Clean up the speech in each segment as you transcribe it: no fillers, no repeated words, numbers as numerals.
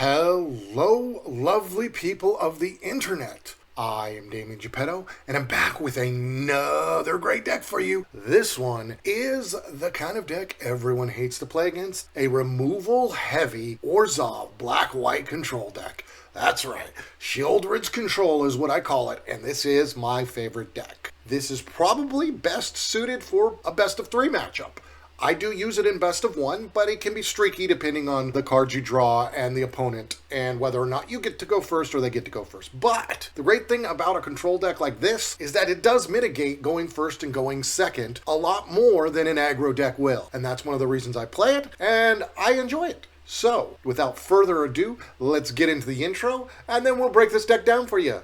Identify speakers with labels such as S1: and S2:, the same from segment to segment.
S1: Hello, lovely people of the internet. I am Dameon Geppetto, and I'm back with another great deck for you. This one is the kind of deck everyone hates to play against, a removal-heavy Orzhov black-white control deck. That's right, Sheoldred's control is what I call it, and this is my favorite deck. This is probably best suited for a best-of-3 matchup. I do use it in best of 1, but it can be streaky depending on the cards you draw and the opponent and whether or not you get to go first or they get to go first. But the great thing about a control deck like this is that it does mitigate going first and going second a lot more than an aggro deck will. And that's one of the reasons I play it, and I enjoy it. So, without further ado, let's get into the intro, and then we'll break this deck down for you.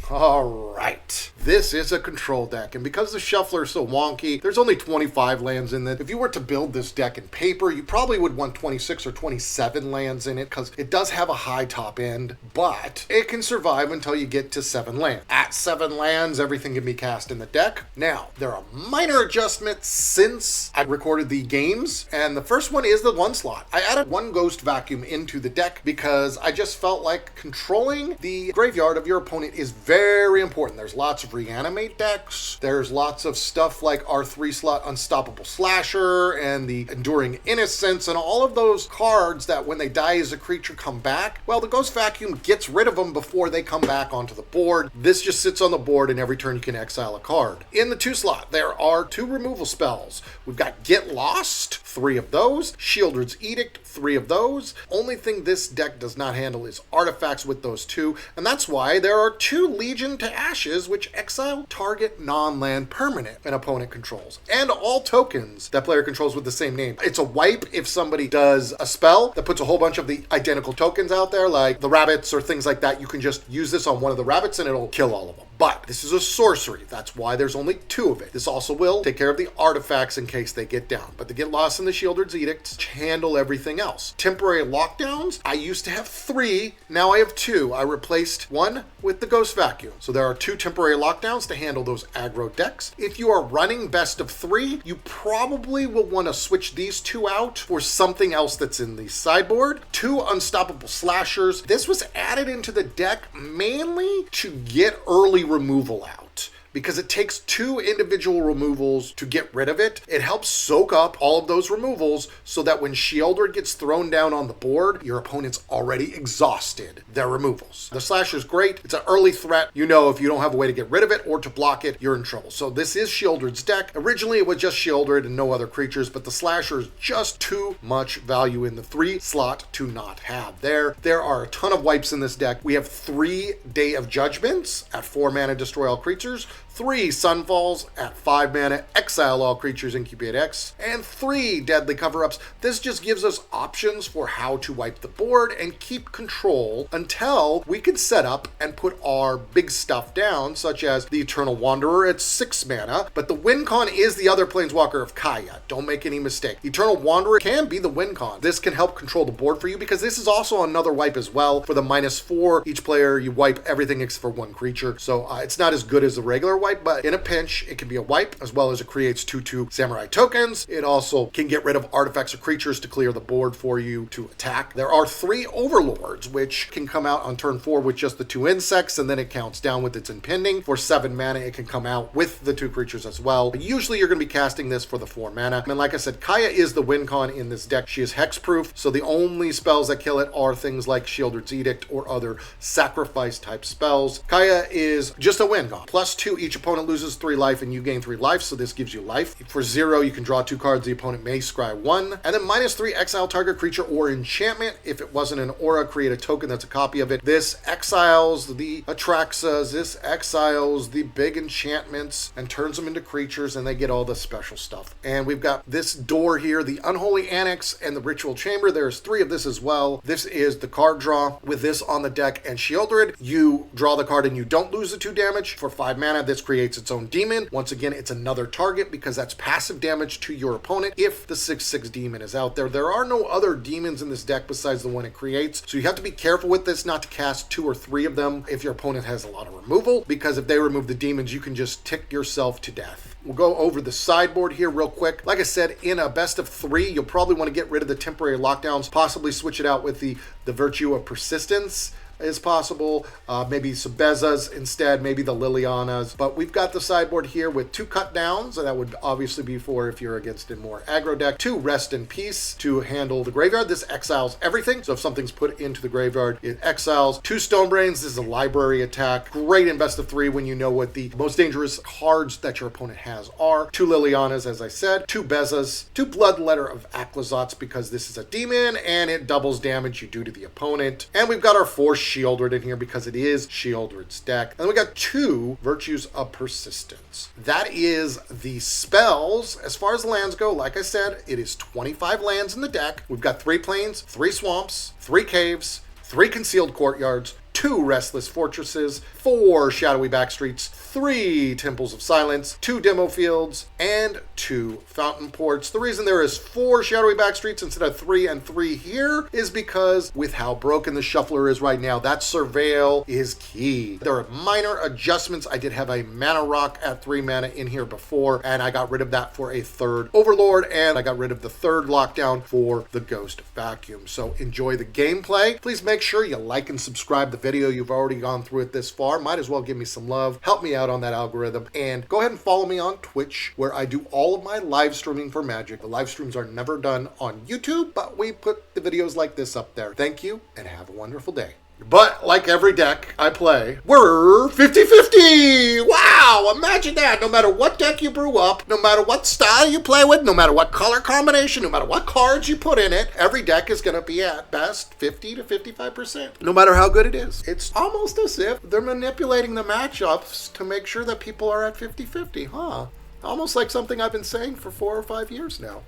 S1: Alright, this is a control deck, and because the shuffler is so wonky, there's only 25 lands in it. If you were to build this deck in paper, you probably would want 26 or 27 lands in it, because it does have a high top end, but it can survive until you get to 7 lands. At 7 lands, everything can be cast in the deck. Now, there are minor adjustments since I recorded the games, and the first one is the 1 slot. I added 1 Ghost Vacuum into the deck because I just felt like controlling the graveyard of your opponent is very important. There's lots of reanimate decks. There's lots of stuff like our 3-slot Unstoppable Slasher and the Enduring Innocence and all of those cards that when they die as a creature come back. Well, the Ghost Vacuum gets rid of them before they come back onto the board. This just sits on the board and every turn you can exile a card. In the 2 slot, there are 2 removal spells. We've got Get Lost, 3 of those. Sheoldred's Edict, 3 of those. Only thing this deck does not handle is artifacts with those 2, and that's why there are 2 Legion to Ashes, which exile target non-land permanent an opponent controls, and all tokens that player controls with the same name. It's a wipe if somebody does a spell that puts a whole bunch of the identical tokens out there, like the rabbits or things like that. You can just use this on one of the rabbits and it'll kill all of them. But this is a sorcery. That's why there's only 2 of it. This also will take care of the artifacts in case they get down. But the Get Lost and the Sheoldred's Edicts handle everything else. Temporary lockdowns, I used to have 3. Now I have 2. I replaced 1 with the Ghost Vacuum. So there are 2 temporary lockdowns to handle those aggro decks. If you are running best of 3, you probably will want to switch these 2 out for something else that's in the sideboard. 2 Unstoppable Slashers. This was added into the deck mainly to get early removal out, because it takes 2 individual removals to get rid of it. It helps soak up all of those removals so that when Sheoldred gets thrown down on the board, your opponent's already exhausted their removals. The Slasher's great. It's an early threat. You know, if you don't have a way to get rid of it or to block it, you're in trouble. So this is Sheoldred's deck. Originally, it was just Sheoldred and no other creatures, but the Slasher is just too much value in the 3 slot to not have. There are a ton of wipes in this deck. We have 3 Day of Judgments at 4 mana, destroy all creatures. 3 Sunfalls at 5 mana, exile all creatures, incubate X, and 3 Deadly Cover-Ups. This just gives us options for how to wipe the board and keep control until we can set up and put our big stuff down, such as the Eternal Wanderer at 6 mana, but the win con is the other Planeswalker of Kaya. Don't make any mistake. Eternal Wanderer can be the win con. This can help control the board for you because this is also another wipe as well. For the -4, each player, you wipe everything except for 1 creature, so it's not as good as the regular wipe, but in a pinch, it can be a wipe, as well as it creates 2/2 Samurai tokens. It also can get rid of artifacts or creatures to clear the board for you to attack. There are 3 Overlords, which can come out on turn 4 with just the 2 insects, and then it counts down with its impending. For 7 mana, it can come out with the 2 creatures as well. But usually, you're going to be casting this for the 4 mana. And like I said, Kaya is the win con in this deck. She is hexproof, so the only spells that kill it are things like Sheoldred's Edict or other sacrifice-type spells. Kaya is just a win con. +2, each opponent loses 3 life and you gain 3 life, so this gives you life. For 0, you can draw 2 cards. The opponent may scry 1. And then -3, exile target creature or enchantment. If it wasn't an aura, create a token that's a copy of it. This exiles the Atraxas. This exiles the big enchantments and turns them into creatures, and they get all the special stuff. And we've got this door here, the Unholy Annex and the Ritual Chamber. There's 3 of this as well. This is the card draw. With this on the deck and Sheoldred, you draw the card and you don't lose the 2 damage. For 5 mana, this creates its own demon. Once again, it's another target because that's passive damage to your opponent if the 6/6 demon is out there. There are no other demons in this deck besides the one it creates, so you have to be careful with this not to cast 2 or 3 of them if your opponent has a lot of removal, because if they remove the demons, you can just tick yourself to death. We'll go over the sideboard here real quick. Like I said, in a best of 3, you'll probably want to get rid of the temporary lockdowns, possibly switch it out with the virtue of persistence is possible. Maybe some Bezas instead, maybe the Lilianas. But we've got the sideboard here with 2 cut downs, and that would obviously be for if you're against a more aggro deck. 2 Rest in Peace to handle the graveyard. This exiles everything, so if something's put into the graveyard, it exiles. 2 Stonebrains. This is a library attack. Great in best of 3 when you know what the most dangerous cards that your opponent has are. 2 Lilianas, as I said. 2 Bezas. 2 Bloodletter of Aclazotz, because this is a demon and it doubles damage you do to the opponent. And we've got our 4 Sheoldred in here because it is Sheoldred's deck. And then we got 2 Virtues of Persistence. That is the spells. As far as the lands go, like I said, it is 25 lands in the deck. We've got 3 plains, 3 swamps, 3 caves, 3 concealed courtyards, 2 restless fortresses, 4 shadowy backstreets, 3 temples of silence, 2 demo fields, and 2 fountain ports. The reason there is 4 shadowy backstreets instead of 3 and 3 here is because with how broken the shuffler is right now, that surveil is key. There are minor adjustments. I did have a mana rock at 3 mana in here before, and I got rid of that for a 3rd overlord, and I got rid of the 3rd lockdown for the ghost vacuum. So enjoy the gameplay. Please make sure you like and subscribe the video. You've already gone through it this far. Might as well give me some love. Help me out on that algorithm. And go ahead and follow me on Twitch, where I do all of my live streaming for Magic. The live streams are never done on YouTube, but we put the videos like this up there. Thank you, and have a wonderful day. But like every deck I play, we're 50-50! Wow, imagine that. No matter what deck you brew up, no matter what style you play with, no matter what color combination, no matter what cards you put in it, every deck is going to be at best 50 to 55%. No matter how good it is. It's almost as if they're manipulating the matchups to make sure that people are at 50-50, huh? Almost like something I've been saying for 4 or 5 years now.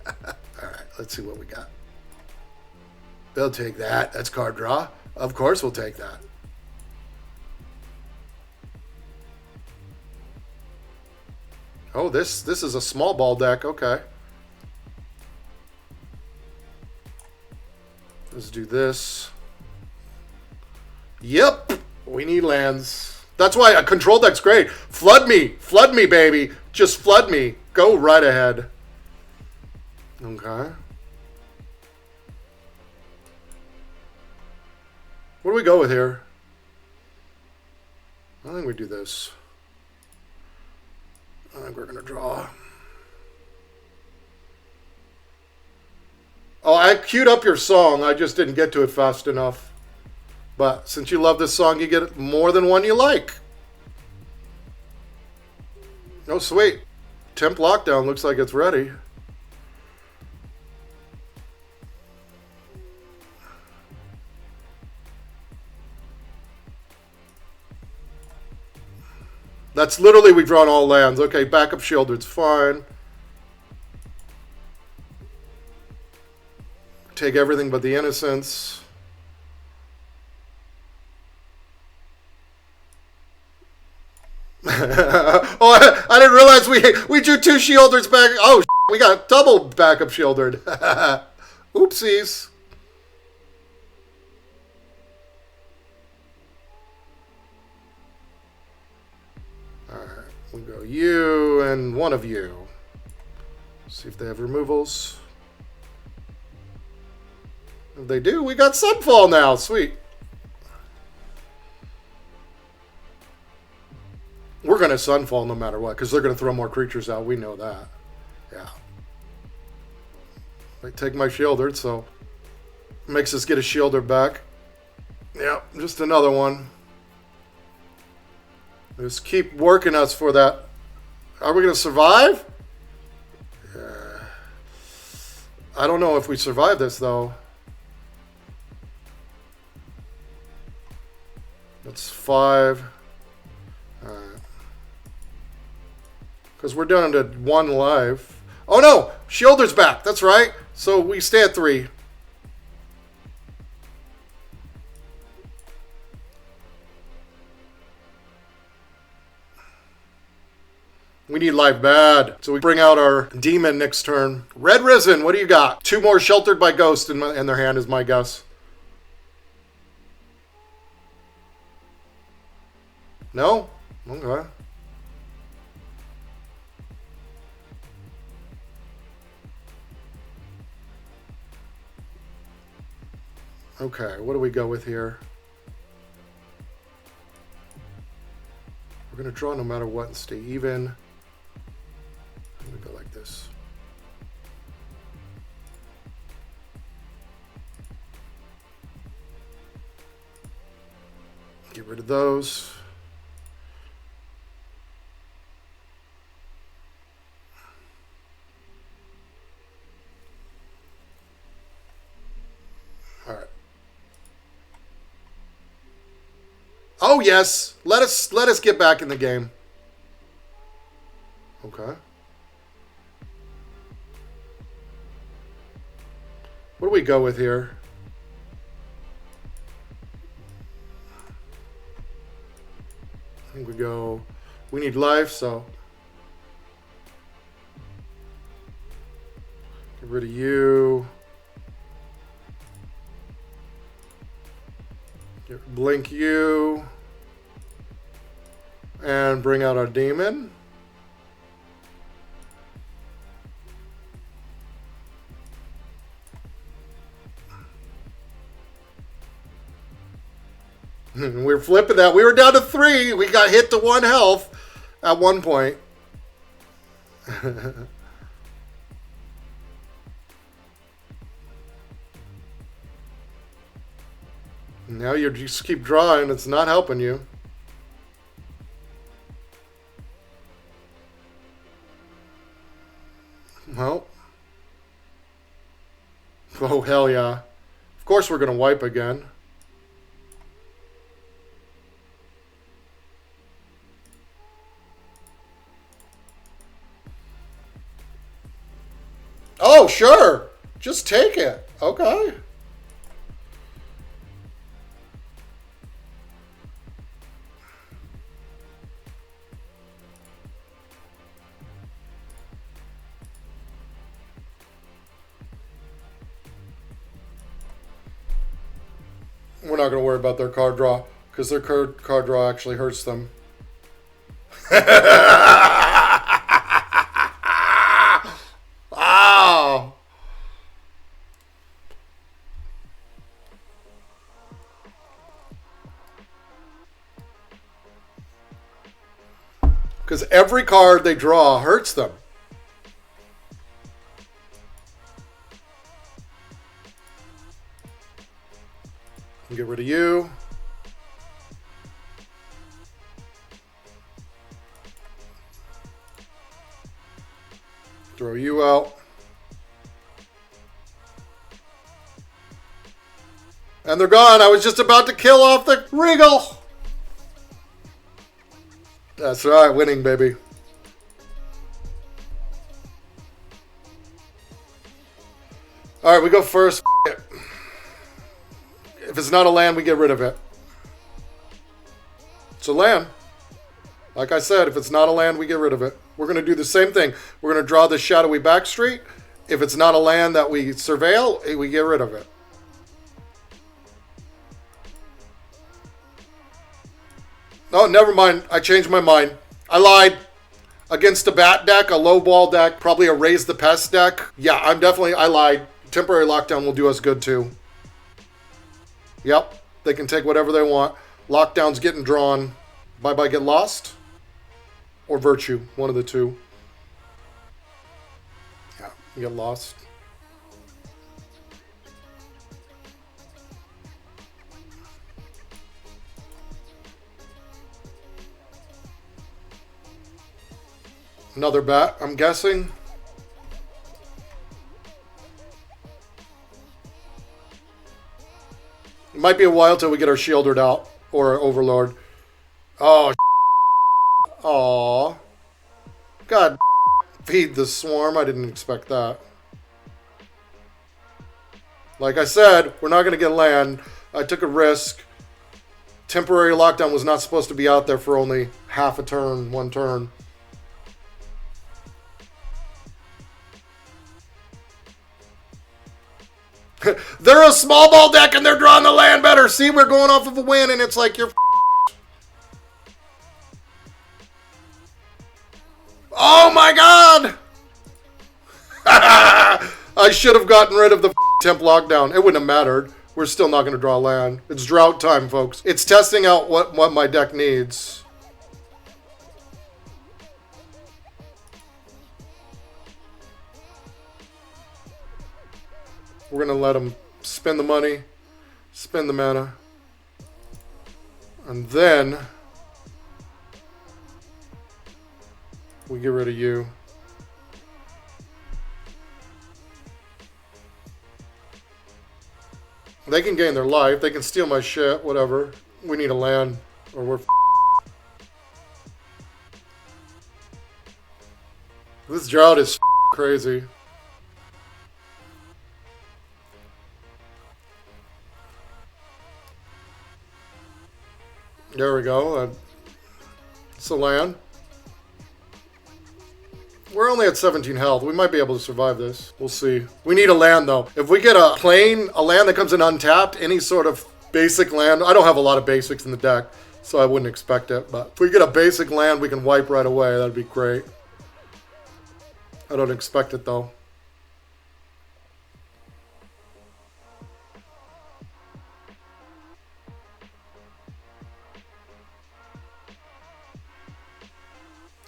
S1: All right, let's see what we got. They'll take that. That's card draw. Of course we'll take that. Oh, this is a small ball deck. Okay. Let's do this. Yep. We need lands. That's why a control deck's great. Flood me. Flood me, baby. Just flood me. Go right ahead. Okay. What do we go with here? I think we do this. I think we're going to draw. Oh, I queued up your song. I just didn't get to it fast enough. But since you love this song, you get more than one you like. Oh, sweet. Temp Lockdown looks like it's ready. That's literally, we've drawn all lands. Okay, backup Sheoldred's fine. Take everything but the innocence. Oh, I didn't realize we drew 2 Sheoldreds back. Oh, we got double backup Sheoldred. Oopsies. Alright, we'll go you and one of you. See if they have removals. If they do, we got Sunfall now. Sweet. We're going to Sunfall no matter what, because they're going to throw more creatures out. We know that. Yeah. They take my Sheoldred, so makes us get a Sheoldred back. Yep, just another one. Just keep working us for that. Are we going to survive? I don't know if we survive this, though. That's 5. Alright. Because we're down to 1 life. Oh no! Sheoldred's back. That's right. So we stay at 3. We need life bad. So we bring out our demon next turn. Red Risen, what do you got? 2 more Sheltered by Ghost in their hand is my guess. No? Okay. Okay, what do we go with here? We're going to draw no matter what and stay even. I'm going to go like this. Get rid of those. All right. Oh yes, let us get back in the game. Okay. What do we go with here? I think we need life, so get rid of you. Blink you. And bring out our demon. We're flipping that. We were down to 3. We got hit to 1 health at one point. Now you just keep drawing. It's not helping you. Well. Oh, hell yeah. Of course we're going to wipe again. Oh, sure. Just take it. Okay. We're not going to worry about their card draw because their card draw actually hurts them. Wow. Because every card they draw hurts them. Get rid of you. Throw you out. And they're gone. I was just about to kill off the Regal. That's right, winning, baby. All right, we go first. If it's not a land, we get rid of it. It's a land. Like I said, if it's not a land, we get rid of it. We're going to do the same thing. We're going to draw this shadowy back street. If it's not a land that we surveil, we get rid of it. Oh, never mind. I changed my mind. I lied. Against a bat deck, a low ball deck, probably a raise the pest deck. Yeah, I lied. Temporary lockdown will do us good too. Yep, they can take whatever they want. Lockdown's getting drawn. Bye-bye, get lost. Or virtue, one of the two. Yeah, you get lost. Another bat, I'm guessing. It might be a while till we get our Sheoldred out. Or Overlord. Oh, aw. God, feed the swarm. I didn't expect that. Like I said, we're not going to get land. I took a risk. Temporary lockdown was not supposed to be out there for only half a turn, 1 turn. They're a small ball deck and they're drawing the land better. See, we're going off of a win and it's like you're... Oh my god! I should have gotten rid of the temp lockdown. It wouldn't have mattered. We're still not going to draw land. It's drought time, folks. It's testing out what my deck needs. We're going to let him spend the money, spend the mana, and then we get rid of you. They can gain their life. They can steal my shit, whatever. We need a land, or we're This drought is crazy. There we go. It's a land. We're only at 17 health. We might be able to survive this. We'll see. We need a land, though. If we get a land that comes in untapped, any sort of basic land. I don't have a lot of basics in the deck, so I wouldn't expect it. But if we get a basic land we can wipe right away, that'd be great. I don't expect it, though.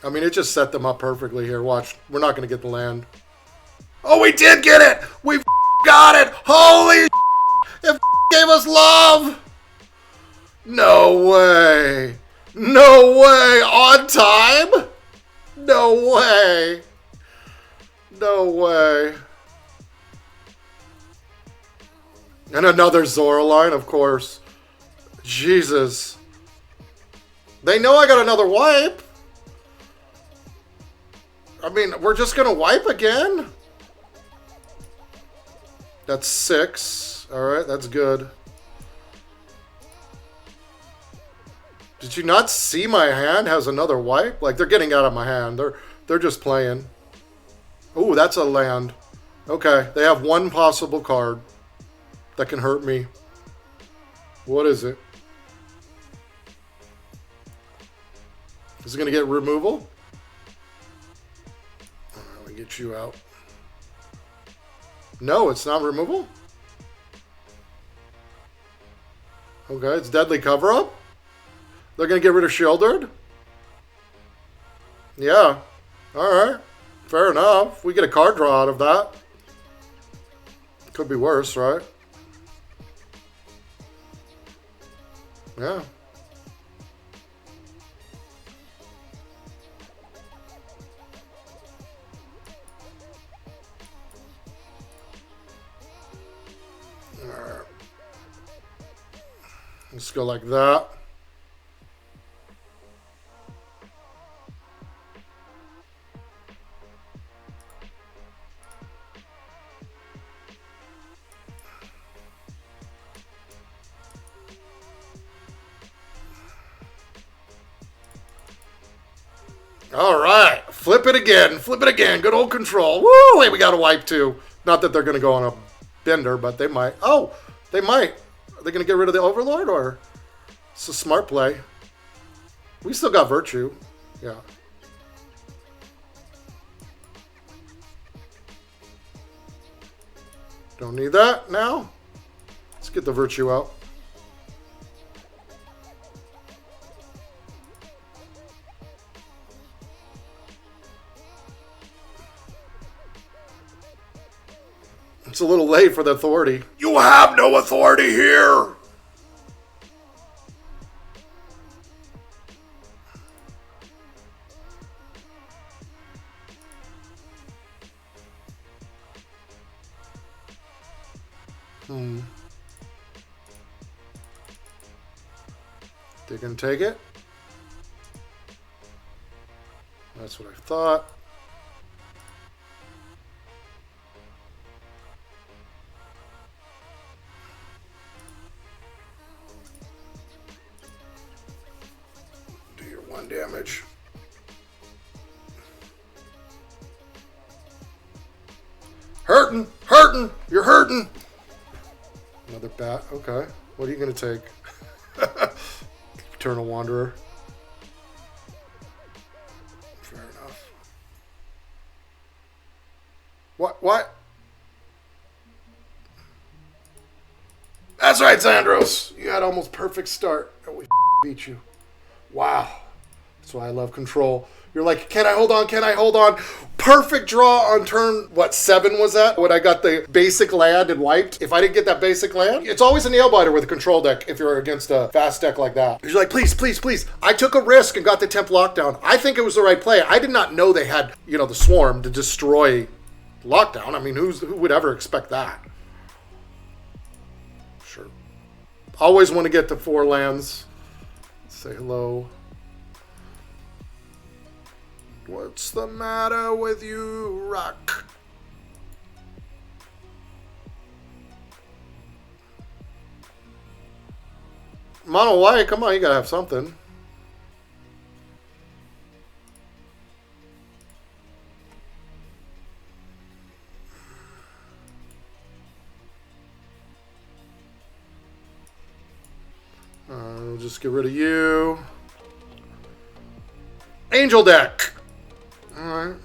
S1: I mean, it just set them up perfectly here. Watch. We're not going to get the land. Oh, we did get it! We got it! Holy it gave us love! No way! No way! On time? No way! No way. And another Zora line, of course. Jesus. They know I got another wipe. I mean, we're just going to wipe again? That's 6. Alright, that's good. Did you not see my hand has another wipe? Like, they're getting out of my hand. They're just playing. Ooh, that's a land. Okay, they have one possible card that can hurt me. What is it? Is it going to get removal? Get you out. No, it's not removal? Okay, it's deadly cover-up? They're going to get rid of Sheoldred? Yeah. Alright. Fair enough. We get a card draw out of that. Could be worse, right? Yeah. Let's go like that. All right, flip it again, flip it again. Good old control. Woo! Wait, we got to wipe too. Not that they're going to go on a bender, but they might. Oh, they might. Are they going to get rid of the Overlord, or it's a smart play? We still got Virtue. Yeah. Don't need that now. Let's get the Virtue out. It's a little late for the authority. You have no authority here! They can take it. That's what I thought. Do your 1 damage. Hurting, hurting, you're hurting. Another bat. Okay. What are you going to take? Eternal Wanderer. Fair enough. What? That's right, Xandros. You had almost perfect start, and we beat you. Wow. That's why I love control. You're like, can I hold on? Can I hold on? Perfect draw on turn, 7 was that? When I got the basic land and wiped. If I didn't get that basic land, it's always a nail biter with a control deck if you're against a fast deck like that. You're like, please, please, please. I took a risk and got the temp lockdown. I think it was the right play. I did not know they had, the swarm to destroy lockdown. I mean, who would ever expect that? Sure. Always want to get to 4 lands. Say hello. What's the matter with you, Rock? Mono white, come on, you gotta have something. We'll just get rid of you. Angel deck. Alright.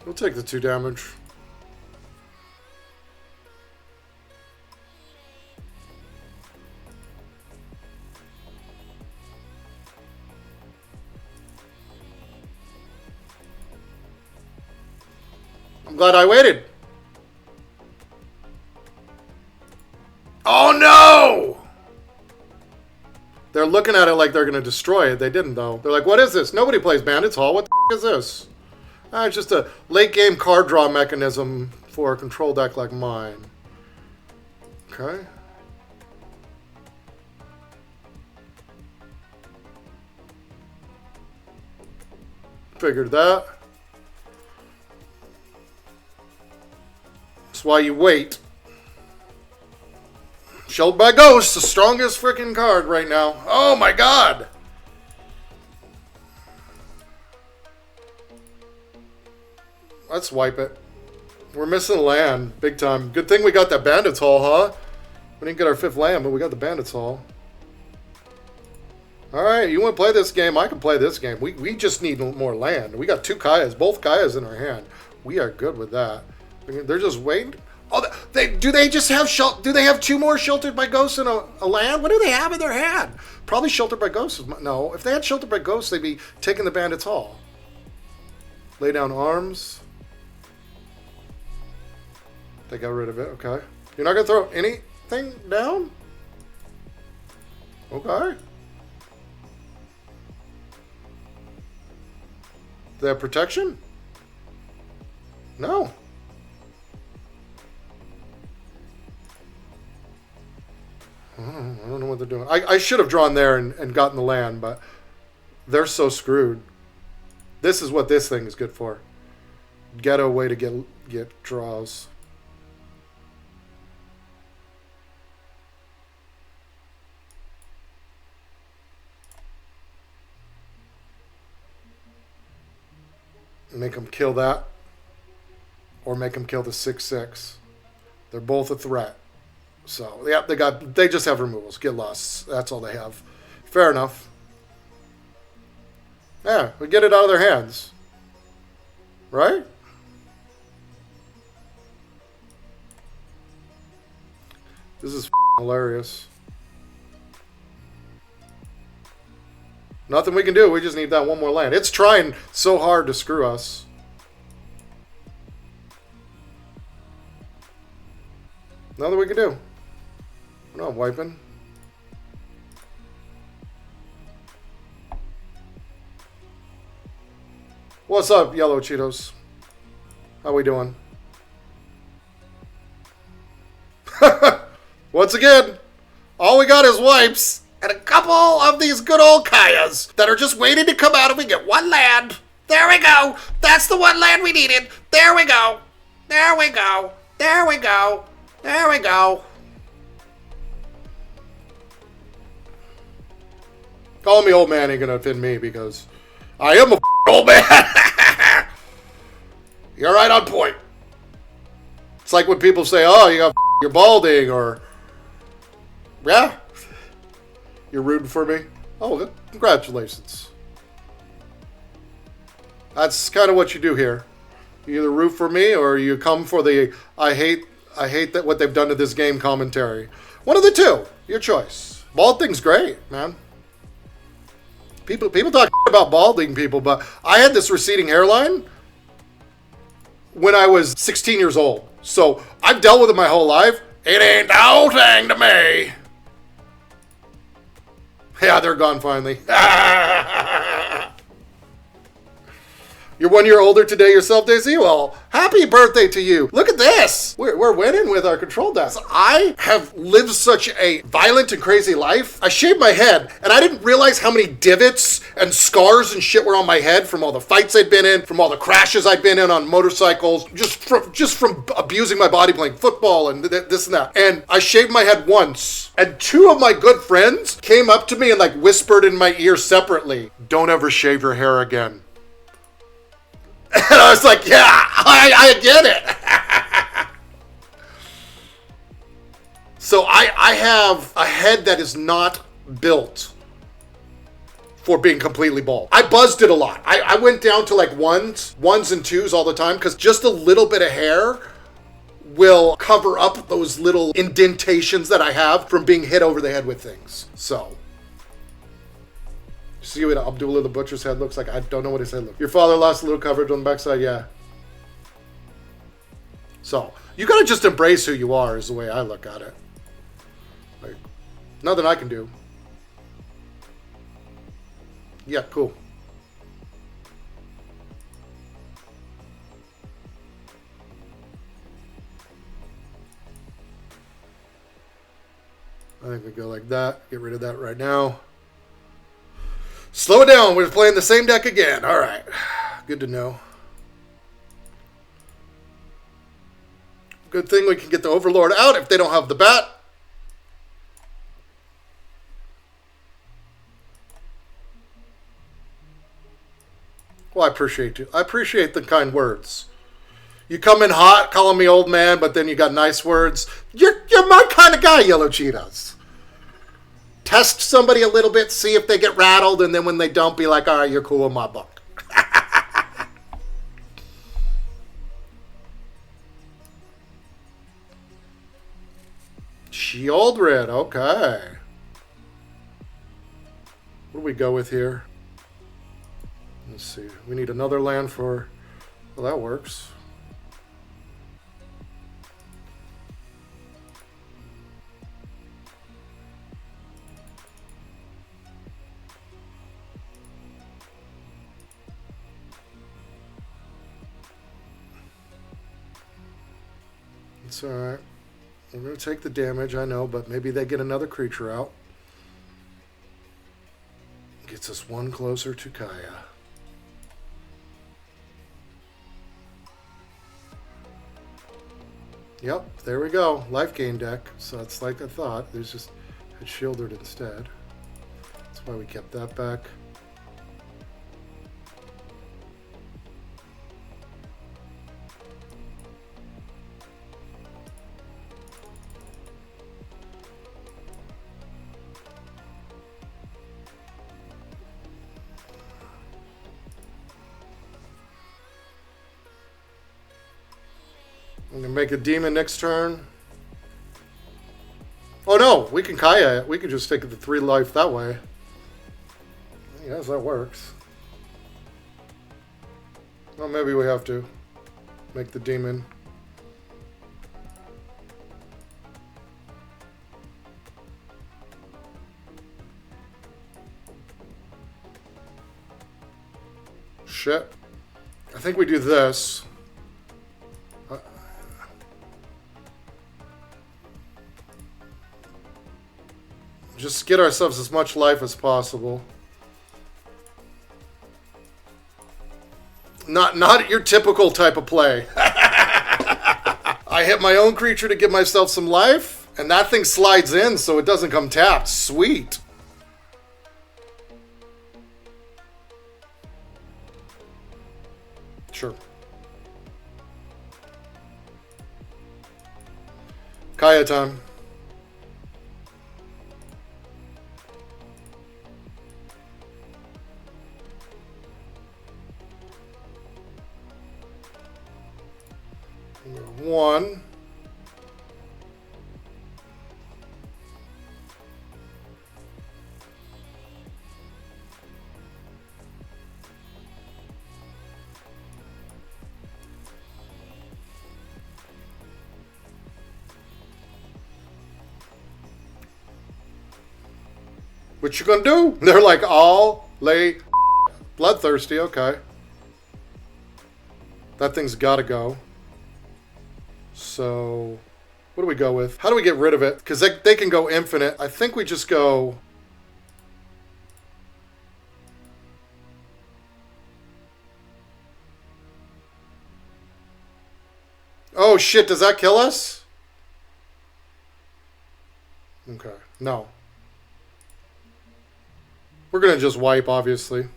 S1: We'll take the 2 damage. I'm glad I waited. Oh no! They're looking at it like they're going to destroy it. They didn't though. They're like, what is this? Nobody plays Bandits Hall. What the is this? It's just a late game card draw mechanism for a control deck like mine. Okay. Figured that. That's why you wait. Sheoldred by Ghost, the strongest freaking card right now. Oh my god! Let's wipe it. We're missing land, big time. Good thing we got that Bandits Hall, huh? We didn't get our 5th land, but we got the Bandits Hall. Alright, you want to play this game? I can play this game. We just need more land. We got 2 Kayas, both Kayas in our hand. We are good with that. They're just waiting. Oh, do they just have do they have 2 more Sheltered by Ghosts in a land? What do they have in their hand? Probably Sheltered by Ghosts. No, if they had Sheltered by Ghosts, they'd be taking the Bandits Hall. Lay down arms. They got rid of it. Okay. You're not gonna throw anything down? Okay. Do they have protection? No. I don't know what they're doing. I should have drawn there and gotten the land, but they're so screwed. This is what this thing is good for. Ghetto way to get draws. Make them kill that, or make them kill the 6/6. They're both a threat. So yeah, they just have removals. Get lost. That's all they have. Fair enough. Yeah, we get it out of their hands, right? This is hilarious. Nothing we can do. We just need that 1 more land. It's trying so hard to screw us. Nothing we can do. We're not wiping. What's up, Yellow Cheetos? How we doing? Once again, all we got is wipes. And a couple of these good old Kayas that are just waiting to come out and we get 1 land. There we go. That's the 1 land we needed. There we go. There we go. There we go. There we go. Call me old man ain't gonna offend me because I am a old man. You're right on point. It's like when people say, oh, you're balding, or, yeah, you're rooting for me. Oh, congratulations. That's kind of what you do here. You either root for me or you come for the I hate that what they've done to this game commentary. One of the two. Your choice. Balding's great, man. People talk about balding people, but I had this receding hairline when I was 16 years old. So I've dealt with it my whole life. It ain't no thing to me. Yeah, they're gone finally. You're 1 year older today yourself, Daisy? Well, happy birthday to you. Look at this. We're winning with our control deck. I have lived such a violent and crazy life. I shaved my head, and I didn't realize how many divots and scars and shit were on my head from all the fights I'd been in, from all the crashes I'd been in on motorcycles, just from abusing my body playing football and this and that. And I shaved my head once, and two of my good friends came up to me and like whispered in my ear separately, "Don't ever shave your hair again." And I was like, yeah, I get it. So I have a head that is not built for being completely bald. I buzzed it a lot. I went down to like ones and twos all the time because just a little bit of hair will cover up those little indentations that I have from being hit over the head with things. So. See what Abdullah the Butcher's head looks like? I don't know what his head looks like. Your father lost a little coverage on the backside? Yeah. So, you gotta just embrace who you are is the way I look at it. Like, nothing I can do. Yeah, cool. I think we go like that. Get rid of that right now. Slow it down. We're playing the same deck again. All right. Good to know. Good thing we can get the Overlord out if they don't have the bat. Well, I appreciate you. I appreciate the kind words. You come in hot calling me old man, but then you got nice words. You're my kind of guy, Yellow Cheetahs. Test somebody a little bit, see if they get rattled, and then when they don't, be like, all right, you're cool in my book. Sheoldred, okay. What do we go with here? Let's see. We need another land for... Well, that works. It's alright. We're going to take the damage, I know, but maybe they get another creature out. Gets us one closer to Kaya. Yep, there we go. Lifegain deck. So it's like I thought. There's just had Sheoldred instead. That's why we kept that back. I'm going to make a demon next turn. Oh no, we can Kaya it. We can just take the 3 life that way. Yes, that works. Well, maybe we have to make the demon. Shit. I think we do this. Just get ourselves as much life as possible. Not your typical type of play. I hit my own creature to give myself some life, and that thing slides in so it doesn't come tapped. Sweet. Sure. Kaya time. One. What you gonna do? They're like all lay bloodthirsty. Okay. That thing's gotta go. So, what do we go with? How do we get rid of it? Because they can go infinite. I think we just go... Oh shit, does that kill us? Okay, no. We're gonna just wipe, obviously.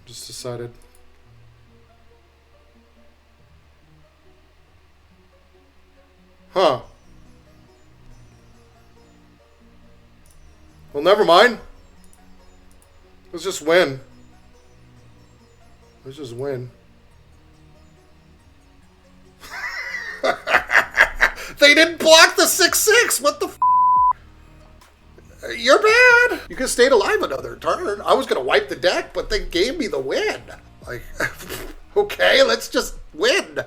S1: Just decided. Huh. Well, never mind. Let's just win. Let's just win. They didn't block the 6/6. What the f? You're bad. You could have stayed alive another turn. I was going to wipe the deck, but they gave me the win. Like, okay, let's just win.